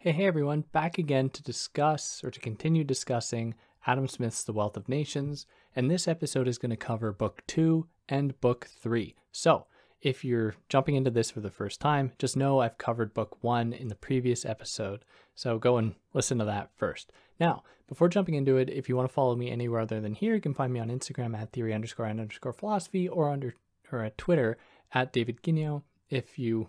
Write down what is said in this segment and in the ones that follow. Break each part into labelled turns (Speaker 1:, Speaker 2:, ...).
Speaker 1: Hey everyone, back again to discuss or to continue discussing Adam Smith's The Wealth of Nations, and this episode is going to cover Book 2 and Book 3. So, if you're jumping into this for the first time, just know I've covered Book 1 in the previous episode, so go and listen to that first. Now, before jumping into it, if you want to follow me anywhere other than here, you can find me on Instagram at theory_and_philosophy or at Twitter at David Guigno if you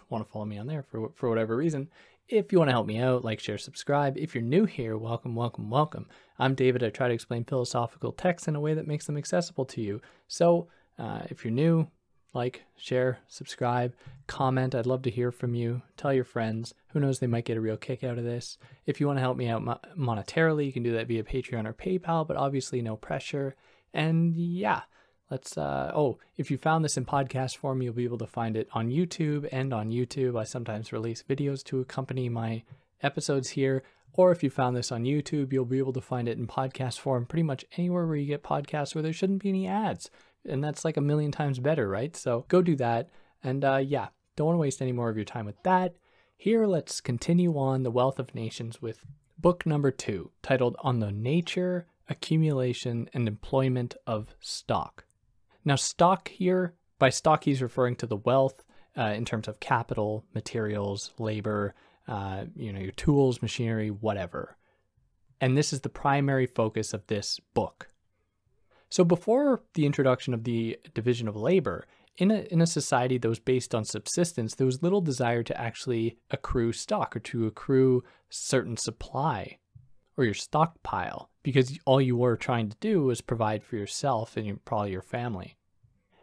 Speaker 1: want to follow me on there for whatever reason. If you want to help me out, like, share, subscribe. If you're new here, welcome, welcome, welcome. I'm David. I try to explain philosophical texts in a way that makes them accessible to you. So if you're new, like, share, subscribe, comment. I'd love to hear from you. Tell your friends. Who knows, they might get a real kick out of this. If you want to help me out monetarily, you can do that via Patreon or PayPal, but obviously no pressure. And yeah. If you found this in podcast form, you'll be able to find it on YouTube, and on YouTube, I sometimes release videos to accompany my episodes here. Or if you found this on YouTube, you'll be able to find it in podcast form pretty much anywhere where you get podcasts where there shouldn't be any ads. And that's like a million times better, right? So go do that. And don't want to waste any more of your time with that. Here, let's continue on The Wealth of Nations with book number 2, titled On the Nature, Accumulation, and Employment of Stock. Now, stock here, by stock, he's referring to the wealth in terms of capital, materials, labor, your tools, machinery, whatever. And this is the primary focus of this book. So before the introduction of the division of labor, in a society that was based on subsistence, there was little desire to actually accrue stock or to accrue certain supply or your stockpile, because all you were trying to do was provide for yourself and probably your family.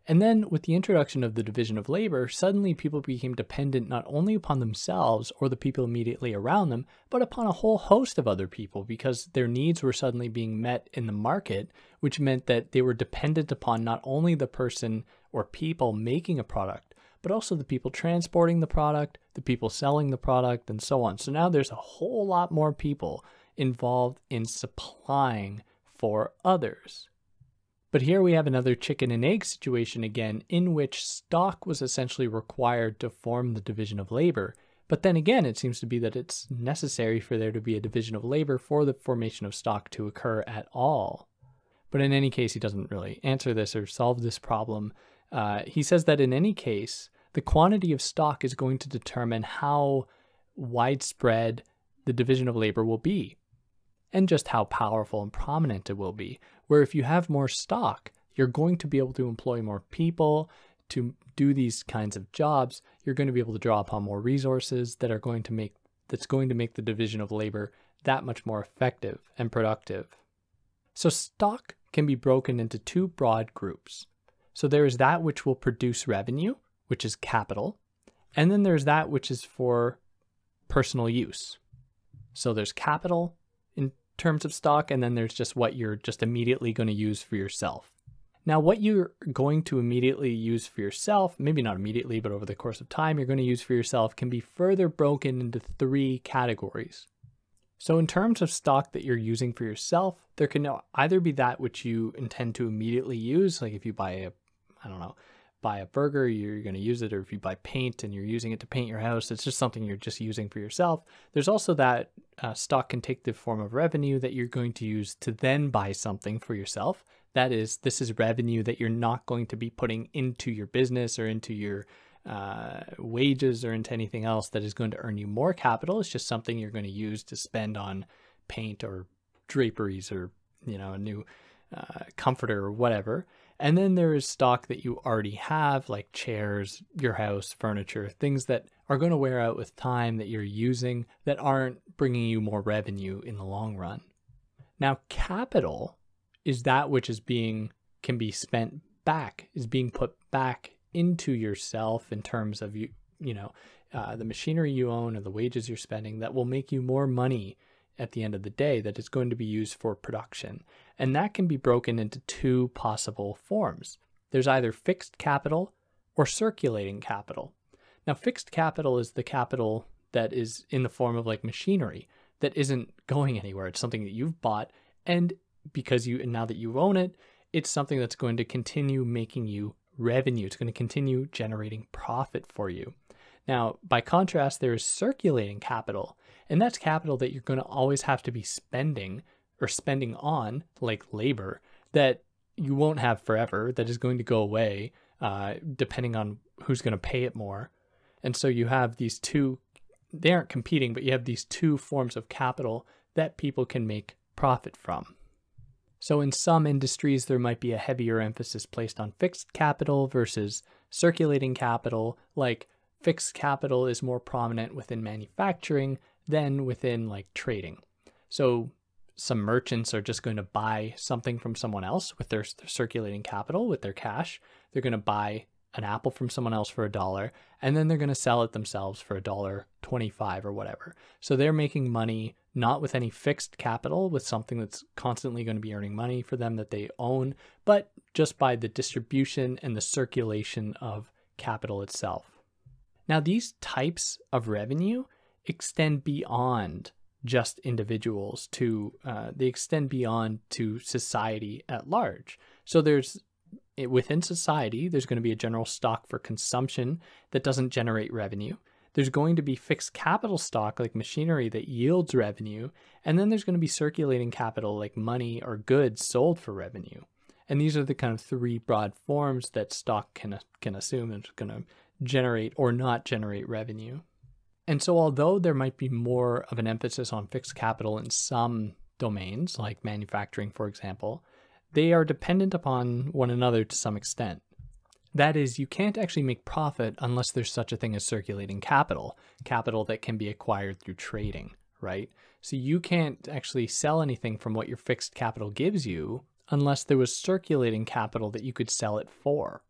Speaker 1: And then with the introduction of the division of labor, suddenly people became dependent not only upon themselves or the people immediately around them, but upon a whole host of other people, because their needs were suddenly being met in the market, which meant that they were dependent upon not only the person or people making a product, but also the people transporting the product, the people selling the product, and so on. So now there's a whole lot more people involved in supplying for others. But here we have another chicken and egg situation again, in which stock was essentially required to form the division of labor. But then again, it seems to be that it's necessary for there to be a division of labor for the formation of stock to occur at all. But in any case, he doesn't really answer this or solve this problem. He says that in any case, the quantity of stock is going to determine how widespread the division of labor will be, and just how powerful and prominent it will be. Where if you have more stock, you're going to be able to employ more people to do these kinds of jobs. You're going to be able to draw upon more resources that's going to make the division of labor that much more effective and productive. So stock can be broken into two broad groups. So there is that which will produce revenue, which is capital, and then there's that which is for personal use. So there's capital in terms of stock, and then there's just what you're just immediately going to use for yourself. Now, what you're going to immediately use for yourself, maybe not immediately, but over the course of time, you're going to use for yourself, can be further broken into 3 categories. So in terms of stock that you're using for yourself, there can either be that which you intend to immediately use, like if you buy a burger, you're going to use it, or if you buy paint and you're using it to paint your house, it's just something you're just using for yourself. There's also that stock can take the form of revenue that you're going to use to then buy something for yourself. That is, this is revenue that you're not going to be putting into your business or into your wages or into anything else that is going to earn you more capital. It's just something you're going to use to spend on paint or draperies or, a new comforter or whatever. And then there is stock that you already have, like chairs, your house, furniture, things that are going to wear out with time that you're using that aren't bringing you more revenue in the long run. Now, capital is that which can be spent back, is being put back into yourself in terms of the machinery you own or the wages you're spending that will make you more money at the end of the day, that is going to be used for production. And that can be broken into 2 possible forms. There's either fixed capital or circulating capital. Now, fixed capital is the capital that is in the form of like machinery that isn't going anywhere. It's something that you've bought, and now that you own it, it's something that's going to continue making you revenue. It's going to continue generating profit for you. Now, by contrast, there is circulating capital, And that's capital that you're going to always have to be spending on, like labor, that you won't have forever, that is going to go away depending on who's going to pay it more. And so you have these two, they aren't competing, but you have these two forms of capital that people can make profit from. So in some industries, there might be a heavier emphasis placed on fixed capital versus circulating capital. Like fixed capital is more prominent within manufacturing than within like trading. So some merchants are just going to buy something from someone else with their circulating capital, with their cash. They're going to buy an apple from someone else for $1, and then they're going to sell it themselves for $1.25 or whatever. So they're making money not with any fixed capital, with something that's constantly going to be earning money for them that they own, but just by the distribution and the circulation of capital itself. Now, these types of revenue extend beyond just individuals they extend beyond to society at large. So within society, there's going to be a general stock for consumption that doesn't generate revenue. There's going to be fixed capital stock like machinery that yields revenue. And then there's going to be circulating capital like money or goods sold for revenue. And these are the kind of three broad forms that stock can assume it's going to generate or not generate revenue. And so although there might be more of an emphasis on fixed capital in some domains, like manufacturing, for example, they are dependent upon one another to some extent. That is, you can't actually make profit unless there's such a thing as circulating capital that can be acquired through trading, right? So you can't actually sell anything from what your fixed capital gives you unless there was circulating capital that you could sell it for.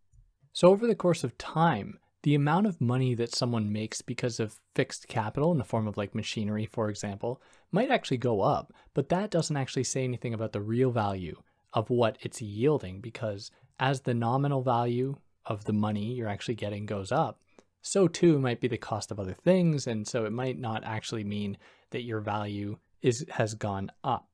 Speaker 1: So over the course of time, the amount of money that someone makes because of fixed capital in the form of like machinery, for example, might actually go up, but that doesn't actually say anything about the real value of what it's yielding, because as the nominal value of the money you're actually getting goes up, so too might be the cost of other things, and so it might not actually mean that your value has gone up.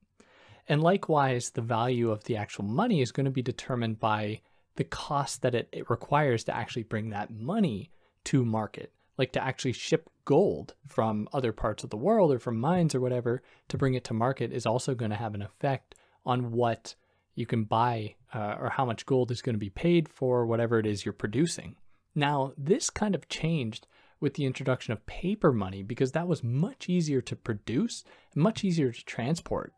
Speaker 1: And likewise, the value of the actual money is going to be determined by the cost that it requires to actually bring that money to market, like to actually ship gold from other parts of the world or from mines or whatever to bring it to market is also going to have an effect on what you can buy or how much gold is going to be paid for whatever it is you're producing. Now, this kind of changed with the introduction of paper money because that was much easier to produce and much easier to transport.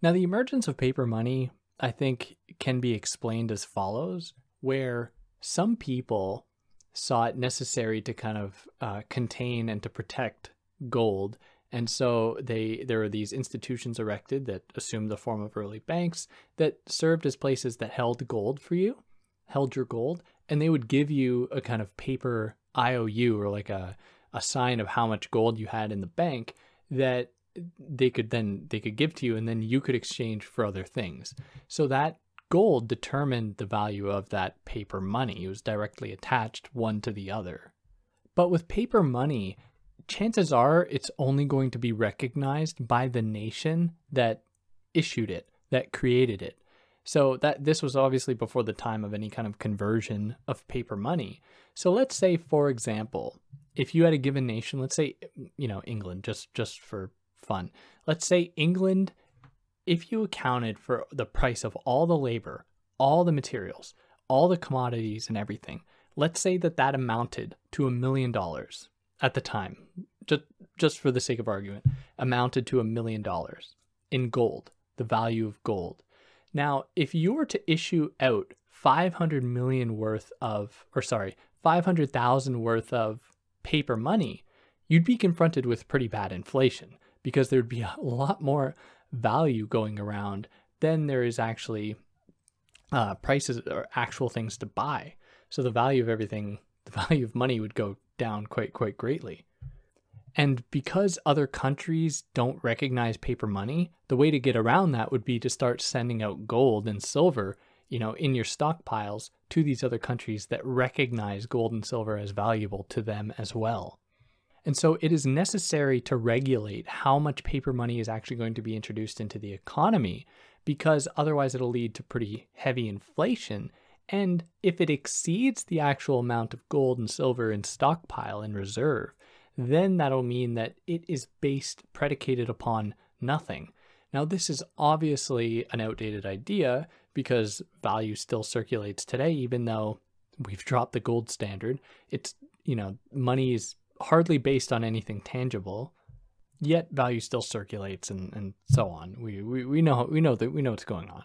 Speaker 1: Now, the emergence of paper money, I think, can be explained as follows, where some people saw it necessary to kind of contain and to protect gold. And so there were these institutions erected that assumed the form of early banks that served as places that held your gold, and they would give you a kind of paper IOU or like a sign of how much gold you had in the bank that they could give to you, and then you could exchange for other things. So that gold determined the value of that paper money. It was directly attached one to the other. But with paper money, chances are it's only going to be recognized by the nation that issued it, that created it. So this was obviously before the time of any kind of conversion of paper money. So let's say, for example, if you had a given nation, let's say, England, just for fun. Let's say England, if you accounted for the price of all the labor, all the materials, all the commodities and everything, let's say that amounted to $1 million at the time, just for the sake of argument, amounted to $1 million in gold, the value of gold. Now, if you were to issue out 500,000 worth of paper money, you'd be confronted with pretty bad inflation because there'd be a lot more value going around than there is actually prices or actual things to buy. So the value of everything, the value of money would go down quite greatly. And because other countries don't recognize paper money, the way to get around that would be to start sending out gold and silver, in your stockpiles to these other countries that recognize gold and silver as valuable to them as well. And so it is necessary to regulate how much paper money is actually going to be introduced into the economy, because otherwise it'll lead to pretty heavy inflation. And if it exceeds the actual amount of gold and silver in stockpile and reserve, then that'll mean that it is predicated upon nothing. Now, this is obviously an outdated idea because value still circulates today, even though we've dropped the gold standard. It's, money is hardly based on anything tangible, yet value still circulates and so on. We know what's going on.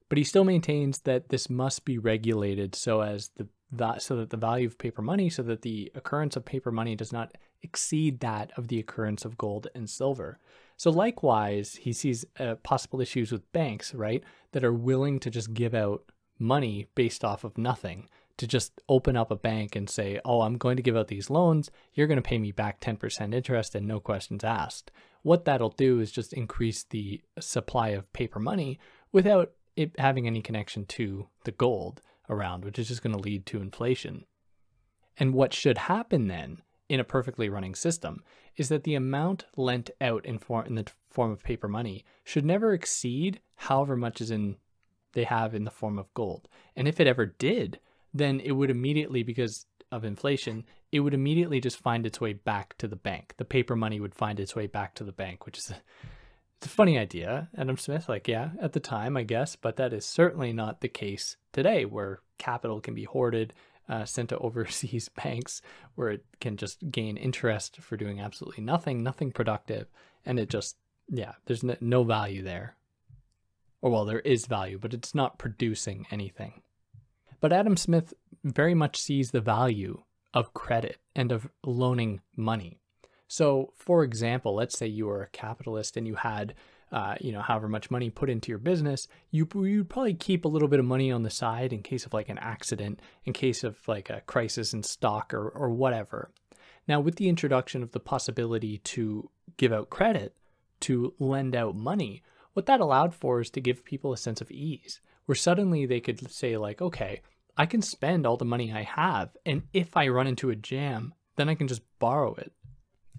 Speaker 1: But he still maintains that this must be regulated so that the value of paper money, so that the occurrence of paper money does not exceed that of the occurrence of gold and silver. So likewise, he sees possible issues with banks, right, that are willing to just give out money based off of nothing, to just open up a bank and say, oh, I'm going to give out these loans, you're going to pay me back 10% interest and no questions asked. What that'll do is just increase the supply of paper money without it having any connection to the gold around, which is just going to lead to inflation. And what should happen then in a perfectly running system is that the amount lent out in the form of paper money should never exceed however much they have in the form of gold. And if it ever did, then it would immediately, because of inflation, it would immediately just find its way back to the bank. The paper money would find its way back to the bank, which is it's a funny idea, Adam Smith, yeah, at the time, I guess, but that is certainly not the case today, where capital can be hoarded, sent to overseas banks, where it can just gain interest for doing absolutely nothing productive, and it just, there's no value there. Or, well, there is value, but it's not producing anything. But Adam Smith very much sees the value of credit and of loaning money. So, for example, let's say you were a capitalist and you had, however much money put into your business, you'd probably keep a little bit of money on the side in case of like an accident, in case of like a crisis in stock or whatever. Now, with the introduction of the possibility to give out credit, to lend out money, what that allowed for is to give people a sense of ease, where suddenly they could say like, okay, I can spend all the money I have, and if I run into a jam, then I can just borrow it.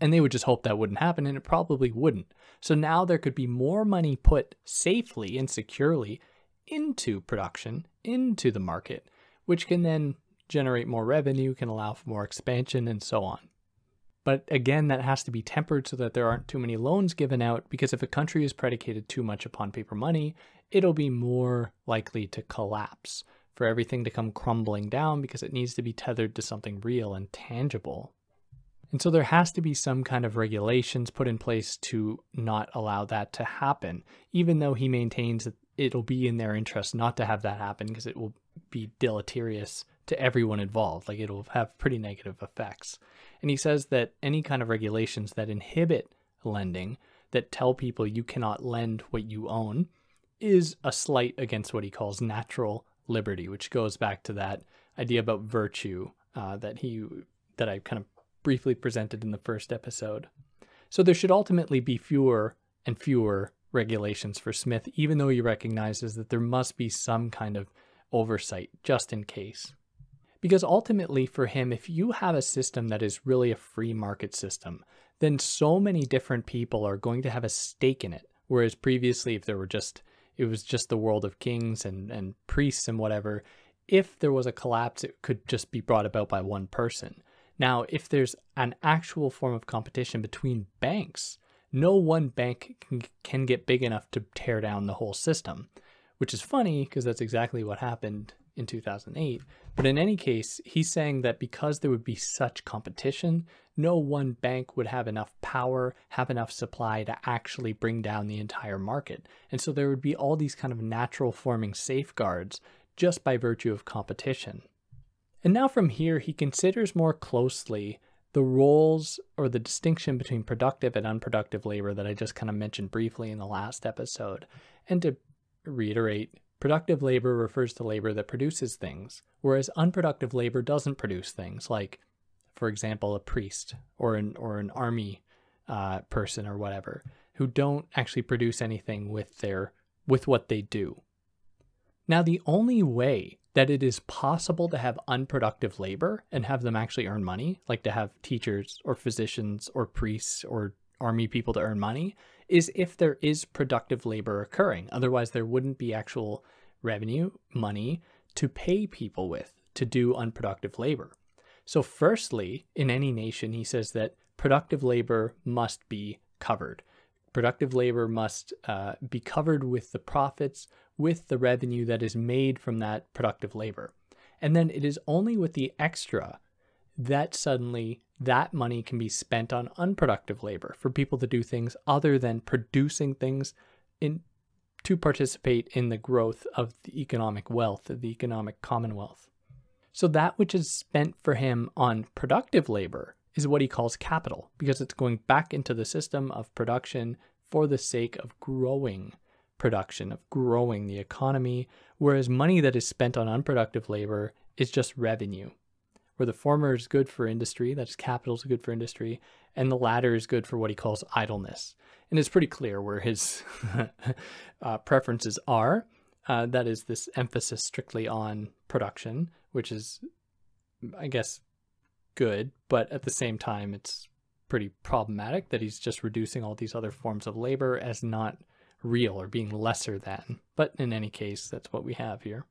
Speaker 1: And they would just hope that wouldn't happen, and it probably wouldn't. So now there could be more money put safely and securely into production, into the market, which can then generate more revenue, can allow for more expansion, and so on. But again, that has to be tempered so that there aren't too many loans given out, because if a country is predicated too much upon paper money, it'll be more likely to collapse, for everything to come crumbling down, because it needs to be tethered to something real and tangible. And so there has to be some kind of regulations put in place to not allow that to happen, even though he maintains that it'll be in their interest not to have that happen, because it will be deleterious to everyone involved. Like, it'll have pretty negative effects. And he says that any kind of regulations that inhibit lending, that tell people you cannot lend what you own, is a slight against what he calls natural liberty, which goes back to that idea about virtue that I kind of briefly presented in the first episode. So there should ultimately be fewer and fewer regulations for Smith, even though he recognizes that there must be some kind of oversight just in case. Because ultimately for him, if you have a system that is really a free market system, then so many different people are going to have a stake in it. Whereas previously, if it was just the world of kings and priests and whatever, if there was a collapse, it could just be brought about by one person. Now, if there's an actual form of competition between banks, no one bank can get big enough to tear down the whole system, which is funny because that's exactly what happened in 2008. But in any case, he's saying that because there would be such competition, no one bank would have enough power, have enough supply to actually bring down the entire market. And so there would be all these kind of natural forming safeguards just by virtue of competition. And now from here, he considers more closely the roles or the distinction between productive and unproductive labor that I just kind of mentioned briefly in the last episode. And to reiterate, productive labor refers to labor that produces things, whereas unproductive labor doesn't produce things, like, for example, a priest or an army person or whatever, who don't actually produce anything with what they do. Now, the only way that it is possible to have unproductive labor and have them actually earn money, like to have teachers or physicians or priests or army people to earn money, is if there is productive labor occurring. Otherwise, there wouldn't be actual revenue, money, to pay people with to do unproductive labor. So firstly, in any nation, he says that productive labor must be covered. Productive labor must be covered with the profits, with the revenue that is made from that productive labor. And then it is only with the extra that suddenly that money can be spent on unproductive labor for people to do things other than producing things to participate in the growth of the economic wealth, of the economic commonwealth. So that which is spent for him on productive labor is what he calls capital, because it's going back into the system of production for the sake of growing production, of growing the economy, whereas money that is spent on unproductive labor is just revenue, where the former is good for industry, that is capital is good for industry, and the latter is good for what he calls idleness. And it's pretty clear where his preferences are. That is this emphasis strictly on production, which is, I guess, good, but at the same time, it's pretty problematic that he's just reducing all these other forms of labor as not real or being lesser than. But in any case, that's what we have here.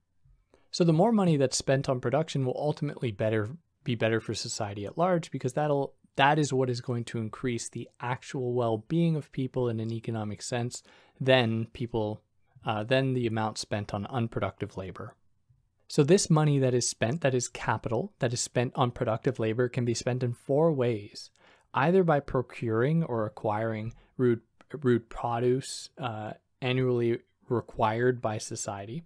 Speaker 1: So the more money that's spent on production will ultimately be better for society at large, because that is what is going to increase the actual well-being of people in an economic sense than the amount spent on unproductive labor. So this money that is spent, that is capital, that is spent on productive labor, can be spent in 4 ways, either by procuring or acquiring rude produce annually required by society,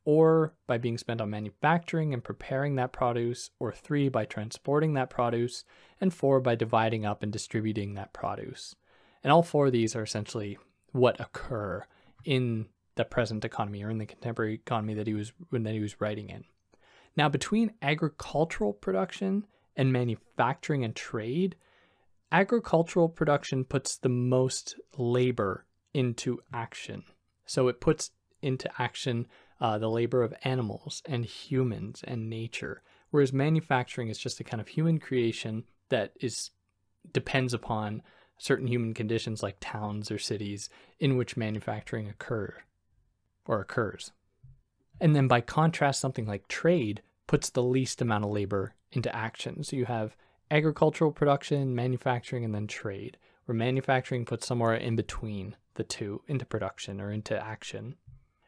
Speaker 1: or by being spent on manufacturing and preparing that produce, or 3, by transporting that produce, and 4, by dividing up and distributing that produce. And all 4 of these are essentially what occur in the present economy, or in the contemporary economy that he was writing in. Now, between agricultural production and manufacturing and trade, agricultural production puts the most labor into action. So it puts into action the labor of animals and humans and nature, whereas manufacturing is just a kind of human creation that depends upon certain human conditions like towns or cities in which manufacturing occurs. And then by contrast, something like trade puts the least amount of labor into action. So you have agricultural production, manufacturing, and then trade, where manufacturing puts somewhere in between the two into production or into action.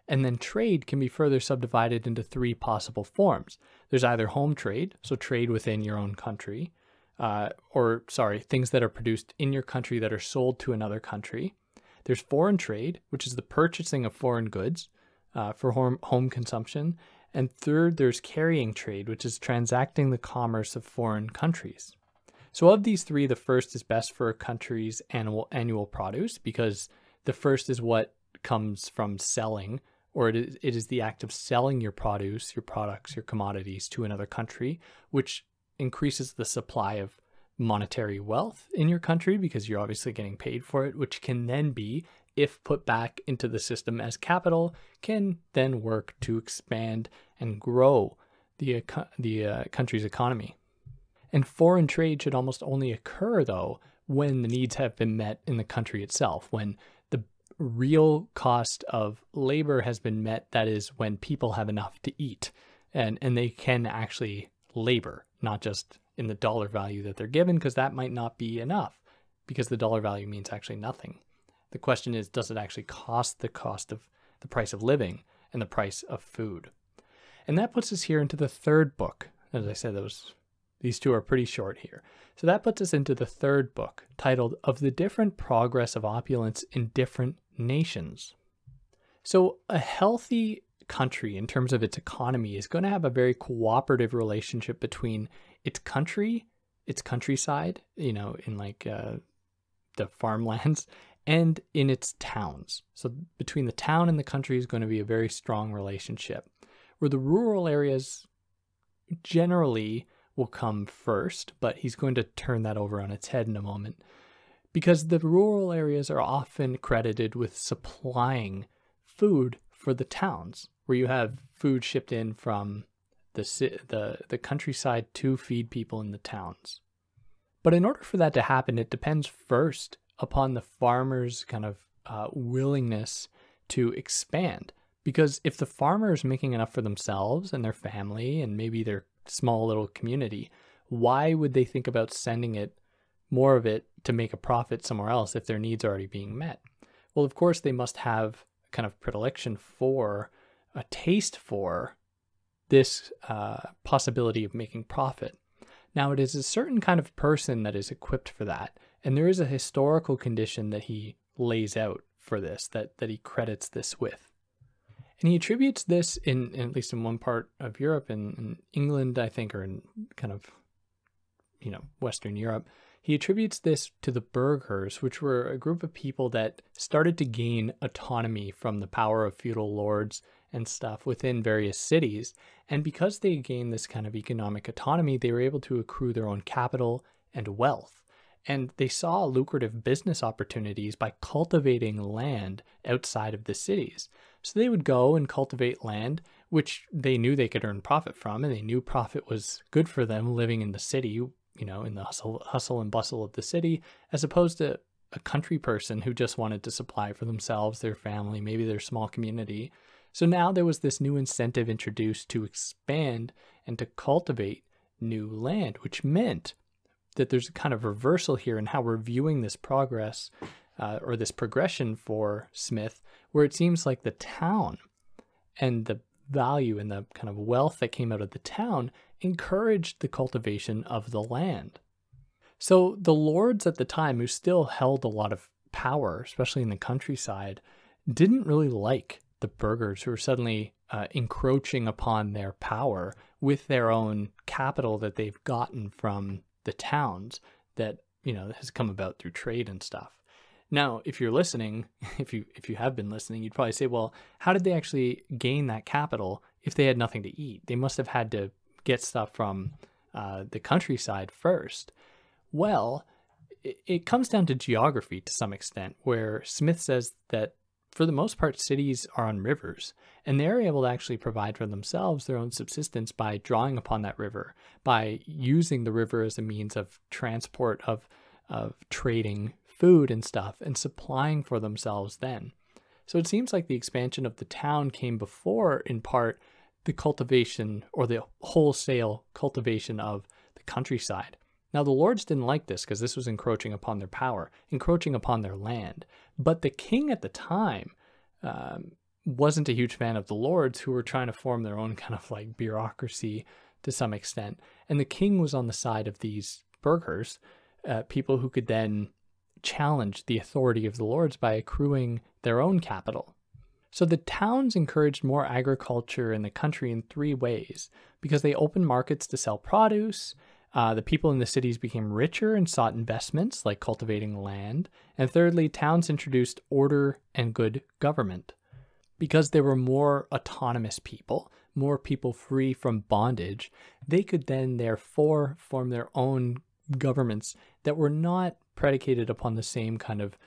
Speaker 1: And then trade can be further subdivided into 3 possible forms. There's either home trade, so trade within your own country, things that are produced in your country that are sold to another country. There's foreign trade, which is the purchasing of foreign goods for home consumption. And third, there's carrying trade, which is transacting the commerce of foreign countries. So of these 3, the first is best for a country's annual produce, because the first is what comes from selling, or it is the act of selling your produce, your products, your commodities to another country, which increases the supply of monetary wealth in your country, because you're obviously getting paid for it, which can then be, if put back into the system as capital, can then work to expand and grow the country's economy. And foreign trade should almost only occur, though, when the needs have been met in the country itself, when the real cost of labor has been met, that is, when people have enough to eat and they can actually labor, not just in the dollar value that they're given, because that might not be enough, because the dollar value means actually nothing. The question is, does it actually cost the price of living and the price of food? And that puts us here into the 3rd book. As I said, these 2 are pretty short here. So that puts us into the 3rd book, titled Of the Different Progress of Opulence in Different Nations. So a healthy country, in terms of its economy, is going to have a very cooperative relationship between its country, its countryside, in the farmlands, and in its towns. So between the town and the country is going to be a very strong relationship, where the rural areas generally will come first, but he's going to turn that over on its head in a moment, because the rural areas are often credited with supplying food for the towns, where you have food shipped in from the countryside to feed people in the towns. But in order for that to happen, it depends first upon the farmer's kind of willingness to expand. Because if the farmer is making enough for themselves and their family and maybe their small little community, why would they think about sending it more of it to make a profit somewhere else if their needs are already being met. Well, of course, they must have kind of predilection for, a taste for this possibility of making profit. Now, it is a certain kind of person that is equipped for that, and there is a historical condition that he lays out for this, that he credits this with. And he attributes this, in at least in one part of Europe, in England, I think, or in kind of, Western Europe, he attributes this to the Burghers, which were a group of people that started to gain autonomy from the power of feudal lords and stuff within various cities. And because they gained this kind of economic autonomy, they were able to accrue their own capital and wealth. And they saw lucrative business opportunities by cultivating land outside of the cities. So they would go and cultivate land, which they knew they could earn profit from, and they knew profit was good for them living in the city, in the hustle and bustle of the city, as opposed to a country person who just wanted to supply for themselves, their family, maybe their small community. So now there was this new incentive introduced to expand and to cultivate new land, which meant that there's a kind of reversal here in how we're viewing this progress or this progression for Smith, where it seems like the town and the value and the kind of wealth that came out of the town encouraged the cultivation of the land. So the lords at the time, who still held a lot of power, especially in the countryside, didn't really like the Burghers, who were suddenly encroaching upon their power with their own capital that they've gotten from the towns that, has come about through trade and stuff. Now, if you're listening, if you have been listening, you'd probably say, well, how did they actually gain that capital if they had nothing to eat? They must have had to get stuff from the countryside first. Well, it comes down to geography to some extent, where Smith says that for the most part, cities are on rivers, and they're able to actually provide for themselves their own subsistence by drawing upon that river, by using the river as a means of transport, of trading food and stuff, and supplying for themselves then. So it seems like the expansion of the town came before, in part, the cultivation or the wholesale cultivation of the countryside. Now, the lords didn't like this because this was encroaching upon their power, encroaching upon their land. But the king at the time wasn't a huge fan of the lords, who were trying to form their own kind of like bureaucracy to some extent. And the king was on the side of these burghers, people who could then challenge the authority of the lords by accruing their own capital. So the towns encouraged more agriculture in the country in three ways: because they opened markets to sell produce, the people in the cities became richer and sought investments like cultivating land, and thirdly, towns introduced order and good government. Because there were more autonomous people, more people free from bondage, they could then therefore form their own governments that were not predicated upon the same kind of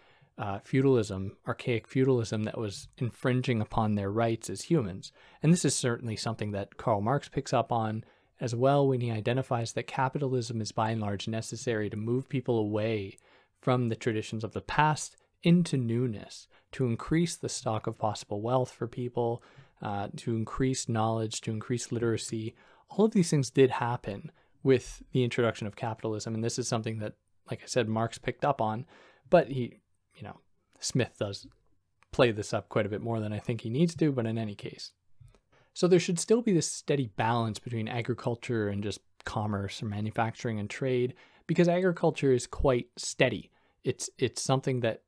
Speaker 1: feudalism, archaic feudalism that was infringing upon their rights as humans. And this is certainly something that Karl Marx picks up on as well when he identifies that capitalism is by and large necessary to move people away from the traditions of the past into newness, to increase the stock of possible wealth for people, to increase knowledge, to increase literacy. All of these things did happen with the introduction of capitalism, and this is something that, like I said, Marx picked up on, but Smith does play this up quite a bit more than I think he needs to, but in any case. So there should still be this steady balance between agriculture and just commerce or manufacturing and trade, because agriculture is quite steady. It's something that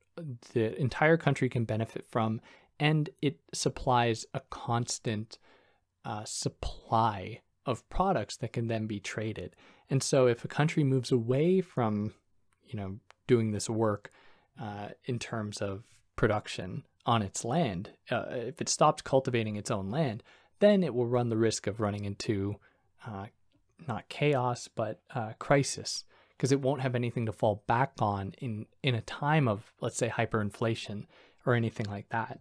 Speaker 1: the entire country can benefit from, and it supplies a constant supply of products that can then be traded. And so if a country moves away from, doing this work in terms of production on its land, if it stops cultivating its own land, then it will run the risk of running into not chaos, but crisis, because it won't have anything to fall back on in a time of, let's say, hyperinflation or anything like that.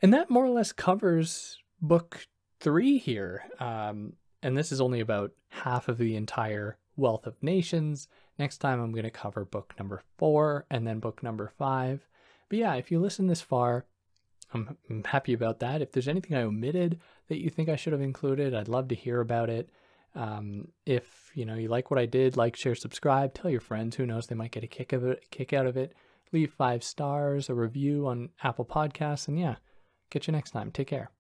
Speaker 1: And that more or less covers book 3 here. And this is only about half of the entire Wealth of Nations. Next time I'm going to cover book number 4 and then book number 5. But yeah, if you listen this far, I'm happy about that. If there's anything I omitted that you think I should have included, I'd love to hear about it. If you like what I did, like, share, subscribe, tell your friends. Who knows, they might get a kick out of it. Leave 5 stars, a review on Apple Podcasts, and yeah, catch you next time. Take care.